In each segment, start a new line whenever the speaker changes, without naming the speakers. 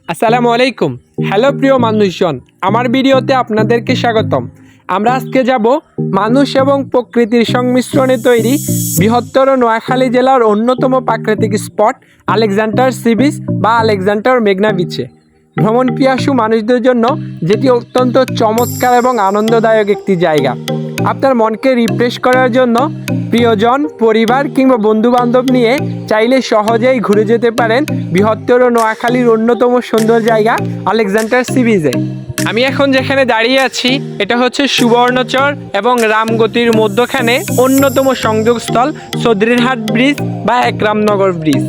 আসসালামু আলাইকুম। হ্যালো প্রিয় মানুষজন, আমার ভিডিওতে আপনাদেরকে স্বাগতম। আমরা আজকে যাব মানুষ এবং প্রকৃতির সংমিশ্রণে তৈরি বৃহত্তর নোয়াখালী জেলার অন্যতম প্রাকৃতিক স্পট আলেকজান্ডার সি বিচ বা আলেকজান্ডার মেঘনা বিচে। ভ্রমণ পিয়াসু মানুষদের জন্য যেটি অত্যন্ত চমৎকার এবং আনন্দদায়ক একটি জায়গা। আপনার মনকে রিফ্রেশ করার জন্য প্রিয়জন, পরিবার কিংবা বন্ধুবান্ধব নিয়ে চাইলে সহজেই ঘুরে যেতে পারেন বৃহত্তর নোয়াখালীর অন্যতম সুন্দর জায়গা আলেকজান্ডার সি বিচে। আমি এখন যেখানে দাঁড়িয়ে আছি এটা হচ্ছে সুবর্ণচর এবং রামগতির মধ্যখানে অন্যতম সংযোগস্থল চৌধুরীরহাট ব্রিজ বা একরামনগর ব্রিজ।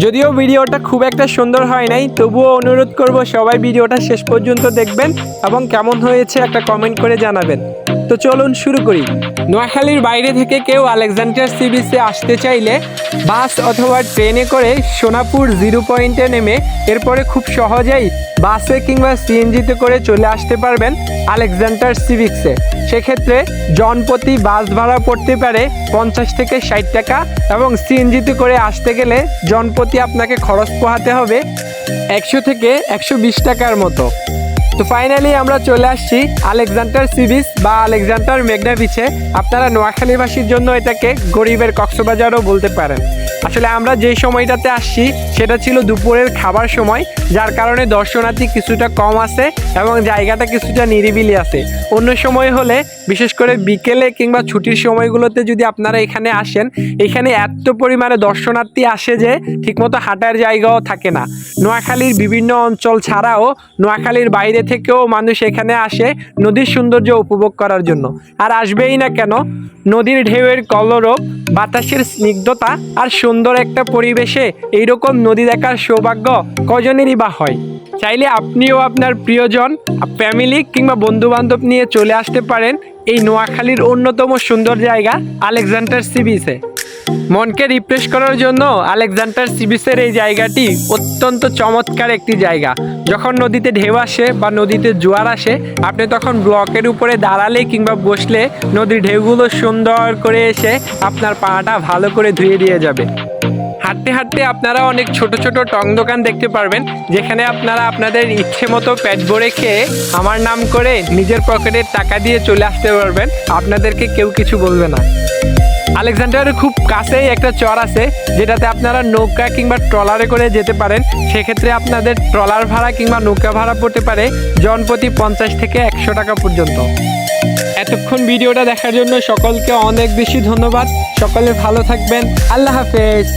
যদিও ভিডিওটা খুব একটা সুন্দর হয় নাই, তবুও অনুরোধ করব সবাই ভিডিওটা শেষ পর্যন্ত দেখবেন এবং কেমন হয়েছে একটা কমেন্ট করে জানাবেন। তো চলুন শুরু করি। নোয়াখালীর বাইরে থেকে কেউ আলেকজান্ডার সি বিচে আসতে চাইলে বাস অথবা ট্রেনে করে সোনাপুর জিরো পয়েন্টে নেমে এরপরে খুব সহজেই বাসে কিংবা সিএনজিতে করে চলে আসতে পারবেন আলেকজান্ডার সি বিচে। সেক্ষেত্রে জনপ্রতি বাস ভাড়া পড়তে পারে 50 থেকে 60 টাকা এবং সিএনজিতে করে আসতে গেলে জনপ্রতি আপনাকে খরচ পোহাতে হবে 100 থেকে 120 টাকার মতো। তো ফাইনালি আমরা চলে আসছি আলেকজান্ডার সি বিচ বা আলেকজান্ডার মেঘনা বিচে। আপনারা নোয়াখালীবাসীর জন্য এটাকে গরিবের কক্সবাজারও বলতে পারেন। আসলে আমরা যেই সময়টাতে আসছি সেটা ছিল দুপুরের খাবার সময়, যার কারণে দর্শনার্থী কিছুটা কম আছে এবং জায়গাটা কিছুটা নিরিবিলি আছে। অন্য সময় হলে, বিশেষ করে বিকেলে কিংবা ছুটির সময়গুলোতে যদি আপনারা এখানে আসেন, এখানে এত পরিমাণে দর্শনার্থী আসে যে ঠিকমতো হাঁটার জায়গাও থাকে না। নোয়াখালীর বিভিন্ন অঞ্চল ছাড়াও নোয়াখালীর বাইরে থেকেও মানুষ এখানে আসে নদীর সৌন্দর্য উপভোগ করার জন্য। আর আসবেই না কেন, নদীর ঢেউয়ের কলরব, বাতাসের স্নিগ্ধতা আর সুন্দর একটা পরিবেশে এইরকম নদী দেখার সৌভাগ্য কজনেরই বা হয়। চাইলে আপনিও আপনার প্রিয়জন, ফ্যামিলি কিংবা বন্ধুবান্ধব নিয়ে চলে আসতে পারেন এই নোয়াখালীর অন্যতম সুন্দর জায়গা আলেকজান্ডার সি বিচে। মনকে রিফ্রেশ করার জন্য আলেকজান্ডার সি বিচের এই জায়গাটি অত্যন্ত চমৎকার একটি জায়গা। যখন নদীতে ঢেউ আসে বা নদীতে জোয়ার আসে, আপনি তখন ব্লকের উপরে দাঁড়ালে কিংবা বসলে নদীর ঢেউগুলো সুন্দর করে এসে আপনার পাটা ভালো করে ধুয়ে দিয়ে যাবে। হাঁটতে হাঁটতে আপনারা অনেক ছোট ছোট টং দোকান দেখতে পারবেন, যেখানে আপনারা আপনাদের ইচ্ছে মতো পেট ভরে খেয়ে আমার নাম করে নিজের পকেটের টাকা দিয়ে চলে আসতে পারবেন। আপনাদেরকে কেউ কিছু বলবে না। আলেকজান্ডারের খুব কাছেই একটা চর আছে, যেটাতে আপনারা নৌকা কিংবা ট্রলারে করে যেতে পারেন। সেক্ষেত্রে আপনাদের ট্রলার ভাড়া কিংবা নৌকা ভাড়া পড়তে পারে জনপ্রতি 50 থেকে 100 টাকা পর্যন্ত। এতক্ষণ ভিডিওটা দেখার জন্য সকলকে অনেক বেশি ধন্যবাদ। সকলে ভালো থাকবেন। আল্লাহ হাফেজ।